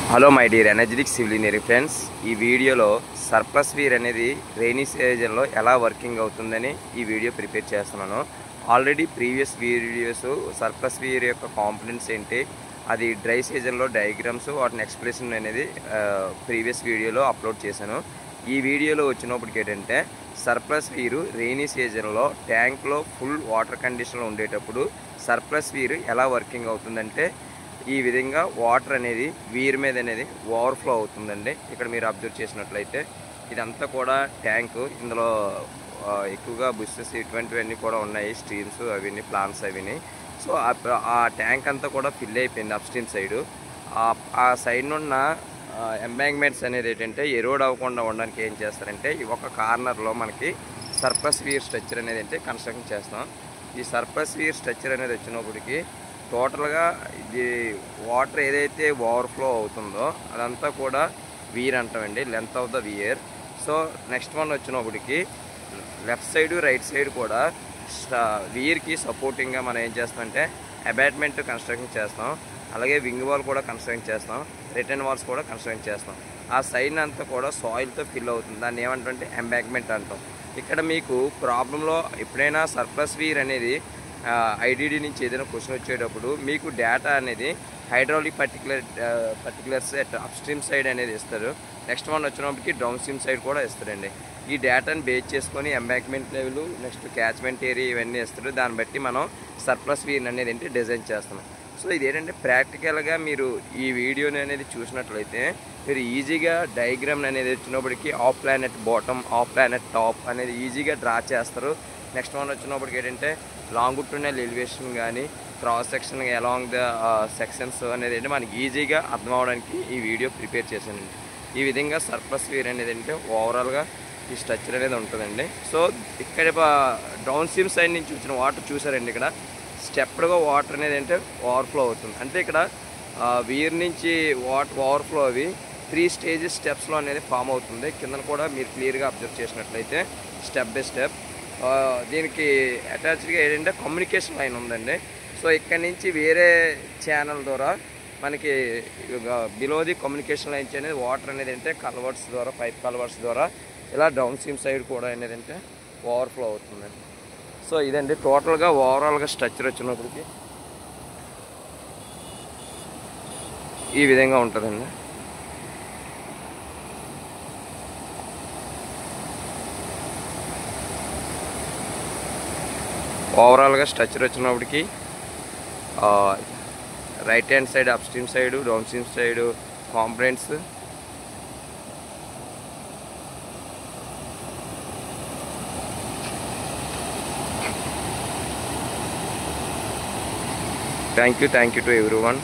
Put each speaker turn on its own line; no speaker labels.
Hello my dear energetic civil engineering friends, ఈ వీడియోలో surplus వీర్ అనేది రైనీ సీజన్లో ఎలా వర్కింగ్ అవుతుందని ఈ వీడియో ప్రిపేర్ చేస్తున్నాను. ఆల్రెడీ ప్రీవియస్ వీడియోస్ సర్ప్లస్ వీర్ యొక్క కాంపోనెంట్స్ ఏంటి, అది డ్రై సీజన్లో డయాగ్రామ్స్ వాటిని ఎక్స్ప్రెషన్ అనేది ప్రీవియస్ వీడియోలో అప్లోడ్ చేశాను. ఈ వీడియోలో వచ్చినప్పటికి ఏంటంటే సర్ప్లస్ వీరు రైనీ సీజన్లో ట్యాంక్లో ఫుల్ వాటర్ కండిషన్లో ఉండేటప్పుడు సర్ప్లస్ వీరు ఎలా వర్కింగ్ అవుతుందంటే ఈ విధంగా వాటర్ అనేది వీర్ మీద అనేది ఓవర్ఫ్లో అవుతుందండి. ఇక్కడ మీరు అబ్జర్వ్ చేసినట్లయితే ఇదంతా కూడా ట్యాంకు, ఇందులో ఎక్కువగా బుషెస్ ఇటువంటివన్నీ కూడా ఉన్నాయి, స్ట్రీమ్స్ అవన్నీ ప్లాంట్స్ అవన్నీ. సో ఆ ట్యాంక్ అంతా కూడా ఫిల్ అయిపోయింది అప్ స్ట్రీమ్ సైడు. ఆ సైడ్ ఉన్న ఎంబాంక్మెంట్స్ అనేది ఏంటంటే ఎరోడ్ అవ్వకుండా ఉండడానికి ఏం చేస్తారంటే ఒక కార్నర్లో మనకి సర్ప్లస్ వీర్ స్ట్రక్చర్ అనేది అంటే కన్స్ట్రక్షన్ చేస్తాం. ఈ సర్ప్లస్ వీర్ స్ట్రక్చర్ అనేది వచ్చినప్పటికి టోటల్గా ఇది వాటర్ ఏదైతే ఓవర్ఫ్లో అవుతుందో అదంతా కూడా వీర్ అంటామండి, length of the weir. So next one వచ్చినప్పటికి లెఫ్ట్ సైడ్ రైట్ సైడ్ కూడా వీర్కి సపోర్టింగ్గా మనం ఏం చేస్తామంటే అబాట్మెంట్ కన్స్ట్రక్షన్ చేస్తాం, అలాగే వింగ్ వాల్ కూడా కన్స్ట్రక్షన్ చేస్తాం, రిటర్న్ వాల్స్ కూడా కన్స్ట్రక్షన్ చేస్తాం. ఆ సైడ్ అంతా కూడా సాయిల్తో ఫిల్ అవుతుంది, దాన్ని ఏమంటే ఎంబాంక్మెంట్ అంటాం. ఇక్కడ మీకు ప్రాబ్లంలో ఎప్పుడైనా సర్ప్లస్ వీర్ అనేది ఐడిడి నుంచి ఏదైనా క్వశ్చన్ వచ్చేటప్పుడు మీకు డేటా అనేది hydraulic particulars up stream side అనేది ఇస్తారు. నెక్స్ట్ వన్ వచ్చినప్పటికి డౌన్ స్ట్రీమ్ సైడ్ కూడా ఇస్తారండి. ఈ డేటాని బేస్ చేసుకొని embankment level, next catchment area ఇవన్నీ ఇస్తారు. దాన్ని బట్టి మనం సర్ప్లస్ వీర్ అనేది ఏంటి డిజైన్ చేస్తాం. సో ఇదేంటంటే ప్రాక్టికల్గా మీరు ఈ వీడియోని అనేది చూసినట్లయితే మీరు ఈజీగా డయాగ్రామ్ అనేది వచ్చినప్పటికీ of planet bottom, of planet top అనేది ఈజీగా డ్రా చేస్తారు. నెక్స్ట్ వన్ వచ్చినప్పటికి ఏంటంటే లాంగిట్యూడినల్ ఎలివేషన్ కానీ cross section along the sections అనేది అంటే మనకి ఈజీగా అర్థం అవడానికి ఈ వీడియో ప్రిపేర్ చేశానండి. ఈ విధంగా సర్ప్లస్ వీర్ అనేది అంటే ఓవరాల్గా ఈ స్ట్రక్చర్ అనేది ఉంటుందండి. సో ఇక్కడ డౌన్ స్ట్రీమ్ సైడ్ నుంచి వచ్చిన వాటర్ చూసారండి, ఇక్కడ స్టెప్డ్గా వాటర్ అనేది అంటే ఓవర్ఫ్లో అవుతుంది. అంటే ఇక్కడ వీర్ నుంచి వాటర్ ఓవర్ఫ్లో అవి 3 స్టేజెస్ స్టెప్స్లో అనేది ఫామ్ అవుతుంది. కింద కూడా మీరు క్లియర్గా అబ్జర్వ్ చేసినట్లయితే స్టెప్ బై స్టెప్ దీనికి అటాచ్డ్గా ఏంటంటే కమ్యూనికేషన్ లైన్ ఉందండి. సో ఇక్కడ నుంచి వేరే ఛానల్ ద్వారా మనకి బిలో ది కమ్యూనికేషన్ లైన్స్ అనేది వాటర్ అనేది అంటే కల్వర్ట్స్ ద్వారా, పైప్ కల్వర్ట్స్ ద్వారా ఇలా డౌన్ స్ట్రీమ్ సైడ్ కూడా అనేది అంటే ఓవర్ఫ్లో అవుతుందండి. సో ఇదండి టోటల్గా ఓవరాల్గా స్ట్రక్చర్ వచ్చినప్పటికి ఈ విధంగా ఉంటుందండి. ఓవరాల్గా స్ట్రక్చర్ వచ్చినప్పటికి right hand side up stream side, down stream side components, thank you to everyone.